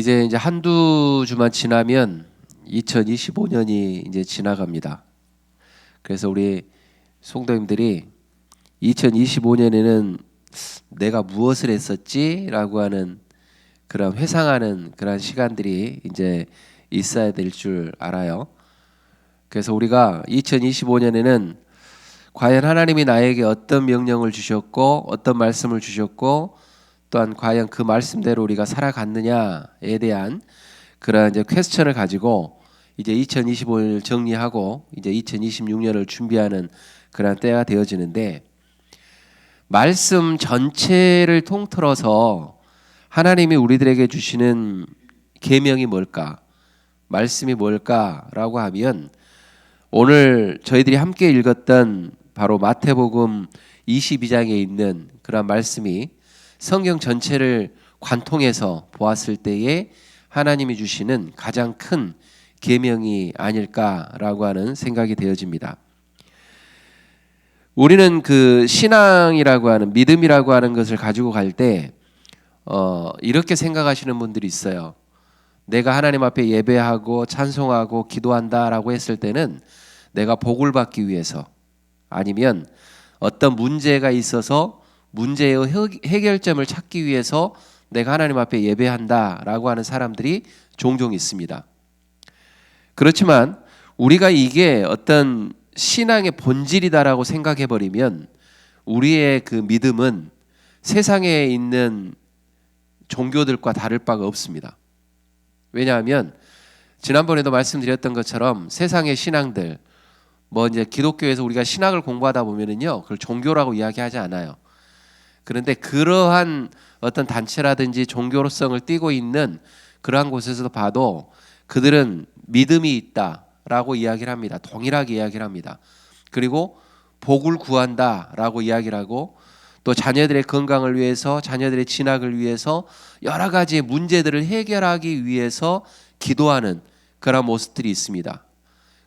이제 한두 주만 지나면 2025년이 이제 지나갑니다. 그래서 우리 성도님들이 2025년에는 내가 무엇을 했었지라고 하는 그런 회상하는 그런 시간들이 이제 있어야 될 줄 알아요. 그래서 우리가 2025년에는 과연 하나님이 나에게 어떤 명령을 주셨고 어떤 말씀을 주셨고 또한 과연 그 말씀대로 우리가 살아갔느냐에 대한 그런 이제 퀘스천을 가지고 이제 2025년을 정리하고 이제 2026년을 준비하는 그런 때가 되어지는데, 말씀 전체를 통틀어서 하나님이 우리들에게 주시는 계명이 뭘까? 말씀이 뭘까라고 하면 오늘 저희들이 함께 읽었던 바로 마태복음 22장에 있는 그런 말씀이 성경 전체를 관통해서 보았을 때에 하나님이 주시는 가장 큰 계명이 아닐까라고 하는 생각이 되어집니다. 우리는 그 신앙이라고 하는, 믿음이라고 하는 것을 가지고 갈 때 이렇게 생각하시는 분들이 있어요. 내가 하나님 앞에 예배하고 찬송하고 기도한다라고 했을 때는 내가 복을 받기 위해서, 아니면 어떤 문제가 있어서 문제의 해결점을 찾기 위해서 내가 하나님 앞에 예배한다라고 하는 사람들이 종종 있습니다. 그렇지만 우리가 이게 어떤 신앙의 본질이다라고 생각해 버리면 우리의 그 믿음은 세상에 있는 종교들과 다를 바가 없습니다. 왜냐하면 지난번에도 말씀드렸던 것처럼 세상의 신앙들, 이제 기독교에서 우리가 신학을 공부하다 보면은요, 그걸 종교라고 이야기하지 않아요. 그런데 그러한 어떤 단체라든지 종교로성을 띠고 있는 그러한 곳에서도 봐도 그들은 믿음이 있다라고 이야기를 합니다. 동일하게 이야기를 합니다. 그리고 복을 구한다라고 이야기를 하고, 또 자녀들의 건강을 위해서, 자녀들의 진학을 위해서 여러 가지 문제들을 해결하기 위해서 기도하는 그런 모습들이 있습니다.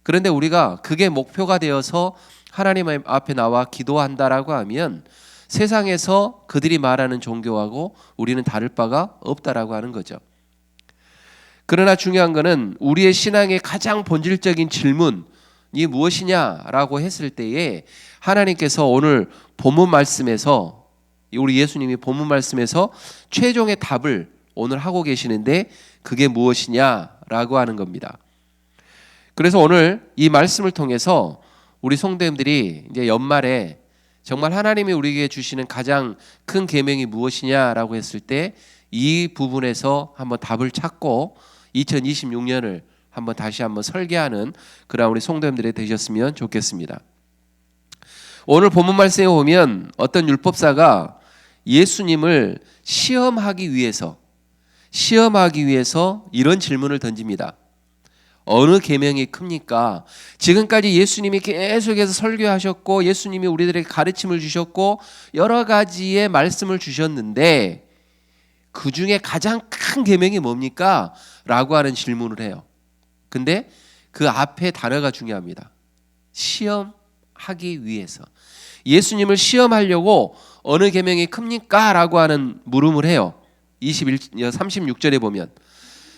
그런데 우리가 그게 목표가 되어서 하나님 앞에 나와 기도한다라고 하면 세상에서 그들이 말하는 종교하고 우리는 다를 바가 없다라고 하는 거죠. 그러나 중요한 것은 우리의 신앙의 가장 본질적인 질문이 무엇이냐라고 했을 때에 하나님께서 오늘 본문 말씀에서, 우리 예수님이 본문 말씀에서 최종의 답을 오늘 하고 계시는데 그게 무엇이냐라고 하는 겁니다. 그래서 오늘 이 말씀을 통해서 우리 성도님들이 이제 연말에 정말 하나님이 우리에게 주시는 가장 큰 계명이 무엇이냐라고 했을 때 이 부분에서 한번 답을 찾고 2026년을 다시 한번 설계하는 그런 우리 성도님들이 되셨으면 좋겠습니다. 오늘 본문 말씀에 보면 어떤 율법사가 예수님을 시험하기 위해서 이런 질문을 던집니다. 어느 계명이 큽니까? 지금까지 예수님이 계속해서 설교하셨고 예수님이 우리들에게 가르침을 주셨고 여러 가지의 말씀을 주셨는데 그 중에 가장 큰 계명이 뭡니까? 라고 하는 질문을 해요. 근데 그 앞에 단어가 중요합니다. 시험하기 위해서. 예수님을 시험하려고 어느 계명이 큽니까? 라고 하는 물음을 해요. 36절에 보면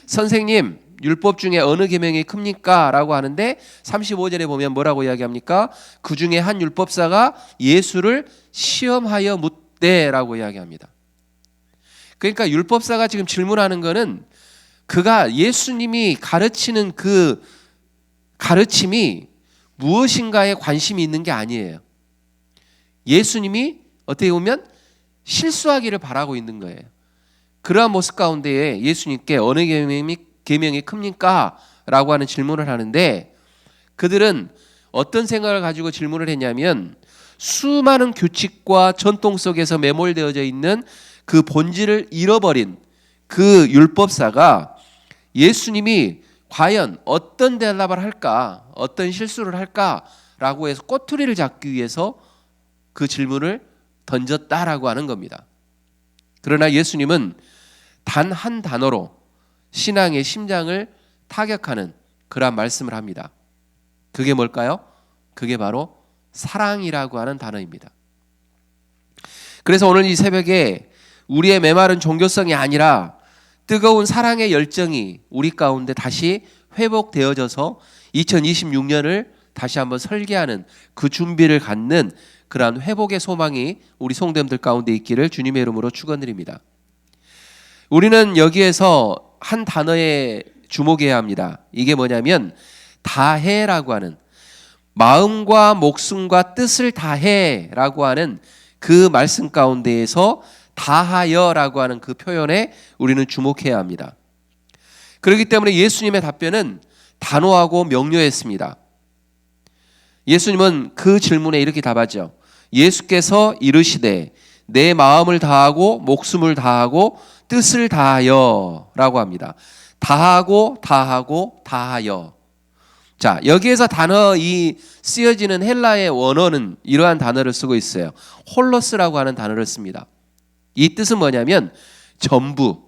선생님, 율법 중에 어느 계명이 큽니까? 라고 하는데 35절에 보면 뭐라고 이야기합니까? 그 중에 한 율법사가 예수를 시험하여 묻되라고 이야기합니다. 그러니까 율법사가 지금 질문하는 거는 그가 예수님이 가르치는 그 가르침이 무엇인가에 관심이 있는 게 아니에요. 예수님이 어떻게 보면 실수하기를 바라고 있는 거예요. 그러한 모습 가운데에 예수님께 어느 계명이 큽니까? 라고 하는 질문을 하는데 그들은 어떤 생각을 가지고 질문을 했냐면 수많은 규칙과 전통 속에서 매몰되어져 있는 그 본질을 잃어버린 그 율법사가 예수님이 과연 어떤 대답을 할까, 어떤 실수를 할까라고 해서 꼬투리를 잡기 위해서 그 질문을 던졌다라고 하는 겁니다. 그러나 예수님은 단 한 단어로 신앙의 심장을 타격하는 그러한 말씀을 합니다. 그게 뭘까요? 그게 바로 사랑이라고 하는 단어입니다. 그래서 오늘 이 새벽에 우리의 메마른 종교성이 아니라 뜨거운 사랑의 열정이 우리 가운데 다시 회복되어져서 2026년을 다시 한번 설계하는 그 준비를 갖는 그러한 회복의 소망이 우리 성도님들 가운데 있기를 주님의 이름으로 축원드립니다. 우리는 여기에서 한 단어에 주목해야 합니다. 이게 뭐냐면 다해라고 하는, 마음과 목숨과 뜻을 다해라고 하는 그 말씀 가운데에서 다하여라고 하는 그 표현에 우리는 주목해야 합니다. 그렇기 때문에 예수님의 답변은 단호하고 명료했습니다. 예수님은 그 질문에 이렇게 답하죠. 예수께서 이르시되 내 마음을 다하고 목숨을 다하고 뜻을 다하여 라고 합니다. 다하고 다하고 다하여. 자, 여기에서 단어 이 쓰여지는 헬라의 원어는 이러한 단어를 쓰고 있어요. 홀로스라고 하는 단어를 씁니다. 이 뜻은 뭐냐면 전부,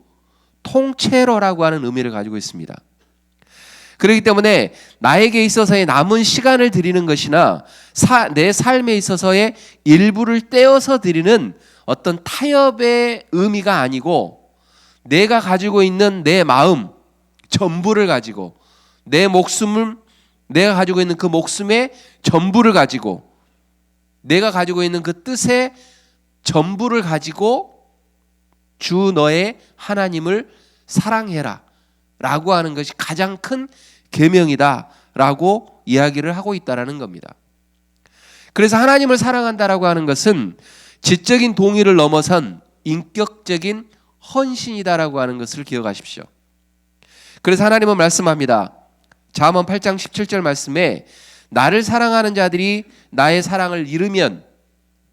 통째로라고 하는 의미를 가지고 있습니다. 그렇기 때문에 나에게 있어서의 남은 시간을 드리는 것이나 내 삶에 있어서의 일부를 떼어서 드리는 어떤 타협의 의미가 아니고, 내가 가지고 있는 내 마음 전부를 가지고, 내 목숨을, 내가 가지고 있는 그 목숨의 전부를 가지고, 내가 가지고 있는 그 뜻의 전부를 가지고 주 너의 하나님을 사랑해라 라고 하는 것이 가장 큰 계명이다 라고 이야기를 하고 있다는 겁니다. 그래서 하나님을 사랑한다라고 하는 것은 지적인 동의를 넘어선 인격적인 헌신이다라고 하는 것을 기억하십시오. 그래서 하나님은 말씀합니다. 잠언 8장 17절 말씀에 나를 사랑하는 자들이 나의 사랑을 잃으면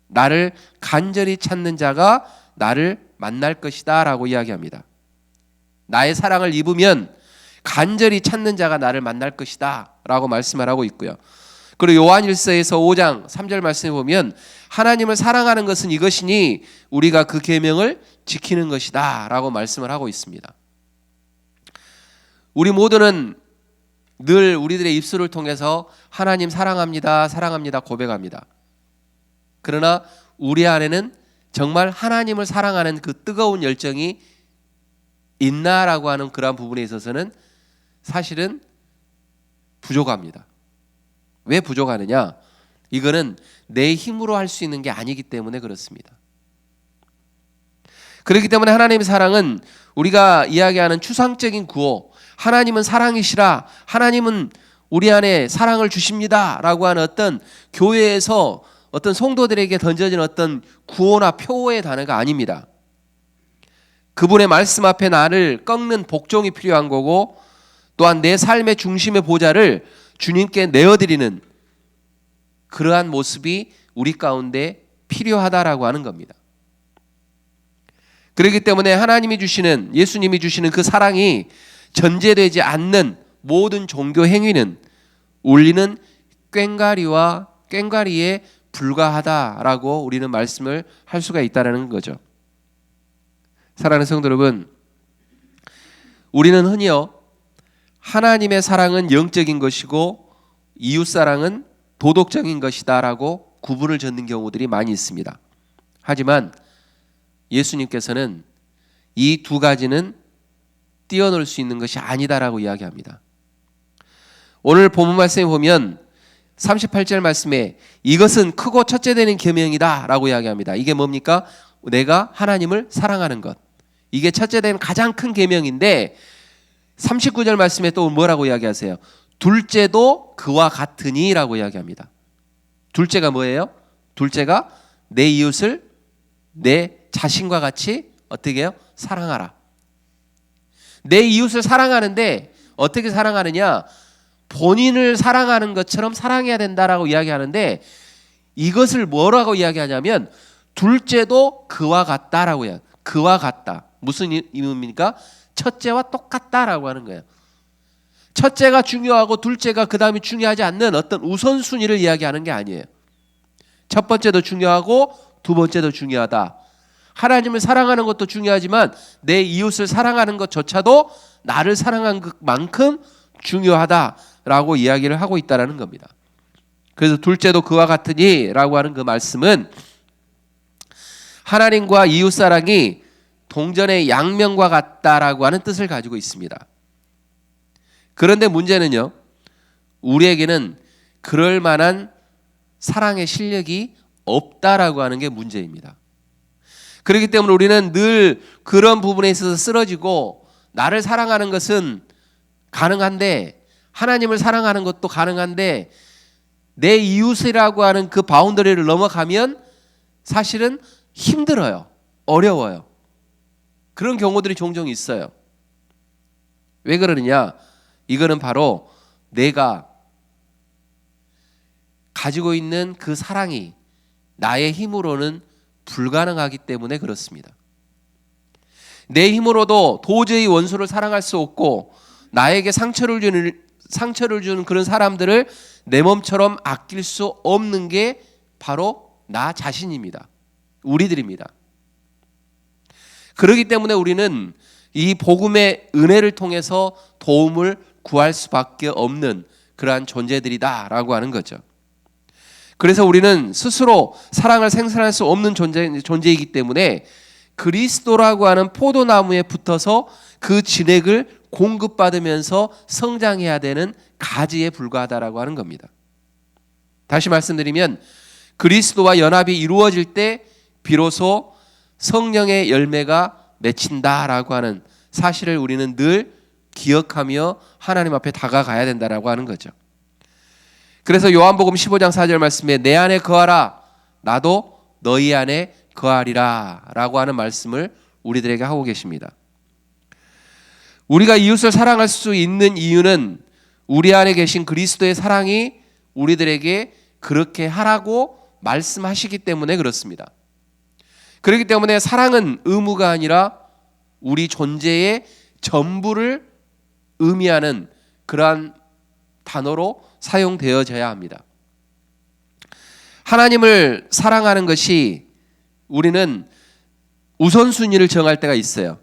나를 간절히 찾는 자가 나를 만날 것이다 라고 이야기합니다. 나의 사랑을 입으면 간절히 찾는 자가 나를 만날 것이다 라고 말씀을 하고 있고요. 그리고 요한일서에서 5장 3절 말씀에 보면 하나님을 사랑하는 것은 이것이니 우리가 그 계명을 지키는 것이다 라고 말씀을 하고 있습니다. 우리 모두는 늘 우리들의 입술을 통해서 하나님 사랑합니다, 사랑합니다 고백합니다. 그러나 우리 안에는 정말 하나님을 사랑하는 그 뜨거운 열정이 있나라고 하는 그러한 부분에 있어서는 사실은 부족합니다. 왜 부족하느냐? 이거는 내 힘으로 할 수 있는 게 아니기 때문에 그렇습니다. 그렇기 때문에 하나님의 사랑은 우리가 이야기하는 추상적인 구호, 하나님은 사랑이시라, 하나님은 우리 안에 사랑을 주십니다 라고 하는 어떤 교회에서 어떤 성도들에게 던져진 어떤 구호나 표어의 단어가 아닙니다. 그분의 말씀 앞에 나를 꺾는 복종이 필요한 거고, 또한 내 삶의 중심의 보좌를 주님께 내어드리는 그러한 모습이 우리 가운데 필요하다라고 하는 겁니다. 그렇기 때문에 하나님이 주시는, 예수님이 주시는 그 사랑이 전제되지 않는 모든 종교 행위는 울리는 꽹과리에 불과하다라고 우리는 말씀을 할 수가 있다는 거죠. 사랑하는 성도 여러분, 우리는 흔히요 하나님의 사랑은 영적인 것이고 이웃사랑은 도덕적인 것이다 라고 구분을 짓는 경우들이 많이 있습니다. 하지만 예수님께서는 이 두 가지는 띄어놓을 수 있는 것이 아니다라고 이야기합니다. 오늘 본문 말씀에 보면 38절 말씀에 이것은 크고 첫째 되는 계명이다 라고 이야기합니다. 이게 뭡니까? 내가 하나님을 사랑하는 것, 이게 첫째 되는 가장 큰 계명인데 39절 말씀에 또 뭐라고 이야기하세요? 둘째도 그와 같으니 라고 이야기합니다. 둘째가 뭐예요? 둘째가 내 이웃을 내 자신과 같이 어떻게 해요? 사랑하라. 내 이웃을 사랑하는데 어떻게 사랑하느냐? 본인을 사랑하는 것처럼 사랑해야 된다라고 이야기하는데, 이것을 뭐라고 이야기하냐면 둘째도 그와 같다라고 해요. 그와 같다. 무슨 의미입니까? 첫째와 똑같다라고 하는 거예요. 첫째가 중요하고 둘째가 그 다음에 중요하지 않는 어떤 우선순위를 이야기하는 게 아니에요. 첫 번째도 중요하고 두 번째도 중요하다. 하나님을 사랑하는 것도 중요하지만 내 이웃을 사랑하는 것조차도 나를 사랑한 것만큼 중요하다라고 이야기를 하고 있다는 겁니다. 그래서 둘째도 그와 같으니 라고 하는 그 말씀은 하나님과 이웃사랑이 동전의 양면과 같다라고 하는 뜻을 가지고 있습니다. 그런데 문제는요, 우리에게는 그럴 만한 사랑의 실력이 없다라고 하는 게 문제입니다. 그렇기 때문에 우리는 늘 그런 부분에 있어서 쓰러지고, 나를 사랑하는 것은 가능한데, 하나님을 사랑하는 것도 가능한데, 내 이웃이라고 하는 그 바운더리를 넘어가면 사실은 힘들어요. 어려워요. 그런 경우들이 종종 있어요. 왜 그러느냐? 이거는 바로 내가 가지고 있는 그 사랑이 나의 힘으로는 불가능하기 때문에 그렇습니다. 내 힘으로도 도저히 원수를 사랑할 수 없고, 나에게 상처를 주는 그런 사람들을 내 몸처럼 아낄 수 없는 게 바로 나 자신입니다. 우리들입니다. 그렇기 때문에 우리는 이 복음의 은혜를 통해서 도움을 구할 수밖에 없는 그러한 존재들이다라고 하는 거죠. 그래서 우리는 스스로 사랑을 생산할 수 없는 존재이기 때문에 그리스도라고 하는 포도나무에 붙어서 그 진액을 공급받으면서 성장해야 되는 가지에 불과하다라고 하는 겁니다. 다시 말씀드리면, 그리스도와 연합이 이루어질 때 비로소 성령의 열매가 맺힌다라고 하는 사실을 우리는 늘 기억하며 하나님 앞에 다가가야 된다라고 하는 거죠. 그래서 요한복음 15장 4절 말씀에 내 안에 거하라, 나도 너희 안에 거하리라 라고 하는 말씀을 우리들에게 하고 계십니다. 우리가 이웃을 사랑할 수 있는 이유는 우리 안에 계신 그리스도의 사랑이 우리들에게 그렇게 하라고 말씀하시기 때문에 그렇습니다. 그렇기 때문에 사랑은 의무가 아니라 우리 존재의 전부를 의미하는 그러한 단어로 사용되어져야 합니다. 하나님을 사랑하는 것이, 우리는 우선순위를 정할 때가 있어요.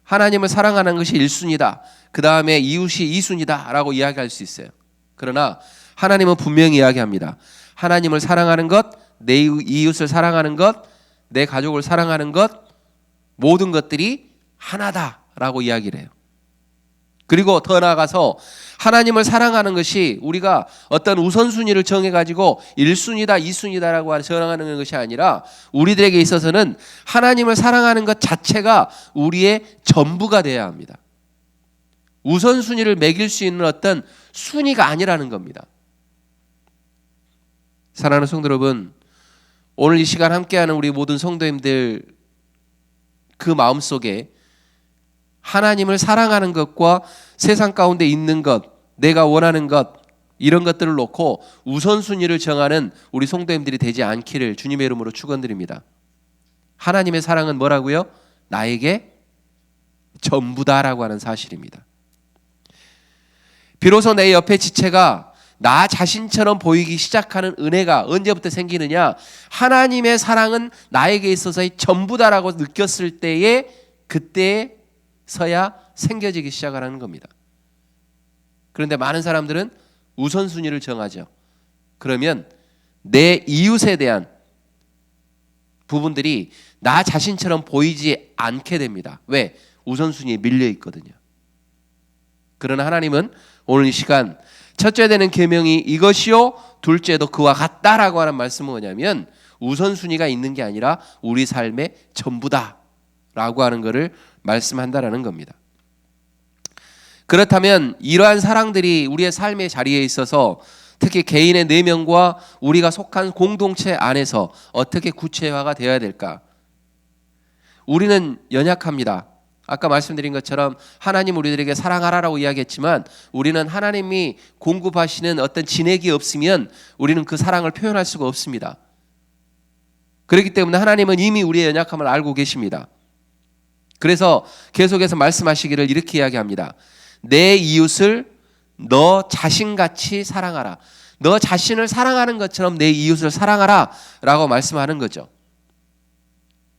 하나님을 사랑하는 것이 1순위다. 그 다음에 이웃이 2순위다 라고 이야기할 수 있어요. 그러나 하나님은 분명히 이야기합니다. 하나님을 사랑하는 것, 내 이웃을 사랑하는 것, 내 가족을 사랑하는 것, 모든 것들이 하나다라고 이야기를 해요. 그리고 더 나아가서 하나님을 사랑하는 것이 우리가 어떤 우선순위를 정해가지고 1순위다 2순위다라고 정하는 것이 아니라, 우리들에게 있어서는 하나님을 사랑하는 것 자체가 우리의 전부가 되어야 합니다. 우선순위를 매길 수 있는 어떤 순위가 아니라는 겁니다. 사랑하는 성도 여러분, 오늘 이 시간 함께하는 우리 모든 성도님들 그 마음속에 하나님을 사랑하는 것과 세상 가운데 있는 것, 내가 원하는 것, 이런 것들을 놓고 우선순위를 정하는 우리 성도님들이 되지 않기를 주님의 이름으로 축원드립니다. 하나님의 사랑은 뭐라고요? 나에게 전부다라고 하는 사실입니다. 비로소 내 옆에 지체가 나 자신처럼 보이기 시작하는 은혜가 언제부터 생기느냐? 하나님의 사랑은 나에게 있어서의 전부다라고 느꼈을 때에, 그때서야 생겨지기 시작하는 겁니다. 그런데 많은 사람들은 우선순위를 정하죠. 그러면 내 이웃에 대한 부분들이 나 자신처럼 보이지 않게 됩니다. 왜? 우선순위에 밀려 있거든요. 그러나 하나님은 오늘 이 시간 첫째 되는 계명이 이것이요, 둘째도 그와 같다라고 하는 말씀은 뭐냐면, 우선순위가 있는 게 아니라 우리 삶의 전부다라고 하는 것을 말씀한다라는 겁니다. 그렇다면 이러한 사랑들이 우리의 삶의 자리에 있어서, 특히 개인의 내면과 우리가 속한 공동체 안에서 어떻게 구체화가 되어야 될까? 우리는 연약합니다. 아까 말씀드린 것처럼 하나님 우리들에게 사랑하라라고 이야기했지만, 우리는 하나님이 공급하시는 어떤 진액이 없으면 우리는 그 사랑을 표현할 수가 없습니다. 그렇기 때문에 하나님은 이미 우리의 연약함을 알고 계십니다. 그래서 계속해서 말씀하시기를 이렇게 이야기합니다. 내 이웃을 너 자신같이 사랑하라. 너 자신을 사랑하는 것처럼 내 이웃을 사랑하라 라고 말씀하는 거죠.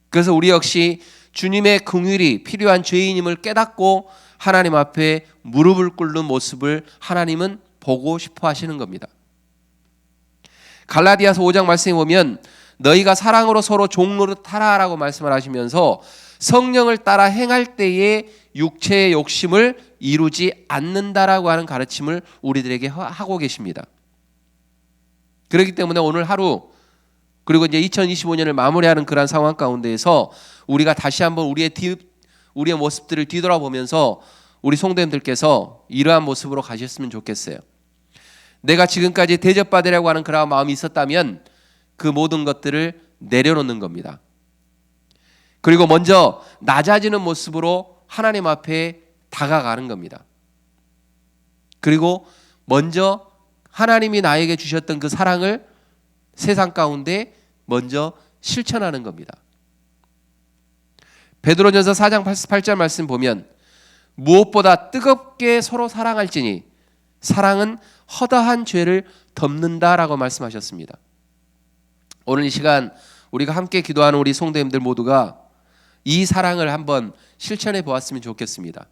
그래서 우리 역시 주님의 긍휼이 필요한 죄인임을 깨닫고 하나님 앞에 무릎을 꿇는 모습을 하나님은 보고 싶어 하시는 겁니다. 갈라디아서 5장 말씀에 보면 너희가 사랑으로 서로 종노릇하라 라고 말씀을 하시면서 성령을 따라 행할 때에 육체의 욕심을 이루지 않는다라고 하는 가르침을 우리들에게 하고 계십니다. 그렇기 때문에 오늘 하루 그리고 이제 2025년을 마무리하는 그런 상황 가운데에서 우리가 다시 한번 우리의 모습들을 뒤돌아보면서 우리 성도님들께서 이러한 모습으로 가셨으면 좋겠어요. 내가 지금까지 대접받으려고 하는 그런 마음이 있었다면 그 모든 것들을 내려놓는 겁니다. 그리고 먼저 낮아지는 모습으로 하나님 앞에 다가가는 겁니다. 그리고 먼저 하나님이 나에게 주셨던 그 사랑을 세상 가운데 먼저 실천하는 겁니다. 베드로전서 4장 8절 말씀 보면 무엇보다 뜨겁게 서로 사랑할지니 사랑은 허다한 죄를 덮는다라고 말씀하셨습니다. 오늘 이 시간 우리가 함께 기도하는 우리 성도님들 모두가 이 사랑을 한번 실천해 보았으면 좋겠습니다.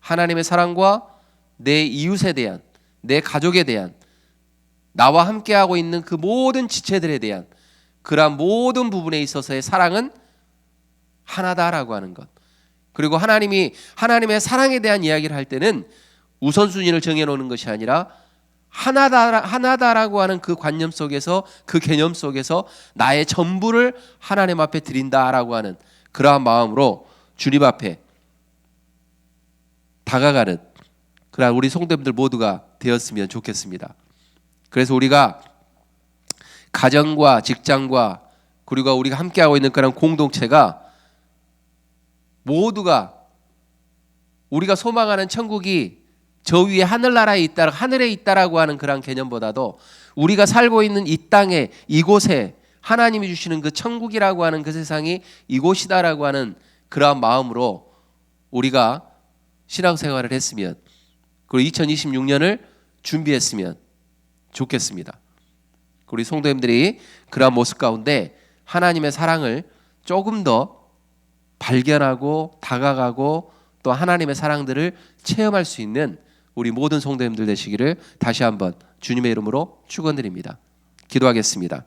하나님의 사랑과 내 이웃에 대한, 내 가족에 대한, 나와 함께하고 있는 그 모든 지체들에 대한 그러한 모든 부분에 있어서의 사랑은 하나다라고 하는 것. 그리고 하나님의 사랑에 대한 이야기를 할 때는 우선순위를 정해놓는 것이 아니라 하나다라고 하는 그 관념 속에서, 그 개념 속에서 나의 전부를 하나님 앞에 드린다라고 하는 그러한 마음으로 주님 앞에 다가가는 그러한 우리 성도님들 모두가 되었으면 좋겠습니다. 그래서 우리가 가정과 직장과 그리고 우리가 함께하고 있는 그런 공동체가 모두가 우리가 소망하는 천국이 저 위에 하늘나라에 있다, 하늘에 있다라고 하는 그런 개념보다도 우리가 살고 있는 이 땅에, 이곳에 하나님이 주시는 그 천국이라고 하는 그 세상이 이곳이다라고 하는 그러한 마음으로 우리가 신앙생활을 했으면, 그리고 2026년을 준비했으면 좋겠습니다. 우리 성도님들이 그러한 모습 가운데 하나님의 사랑을 조금 더 발견하고 다가가고 또 하나님의 사랑들을 체험할 수 있는 우리 모든 성도님들 되시기를 다시 한번 주님의 이름으로 축원드립니다. 기도하겠습니다.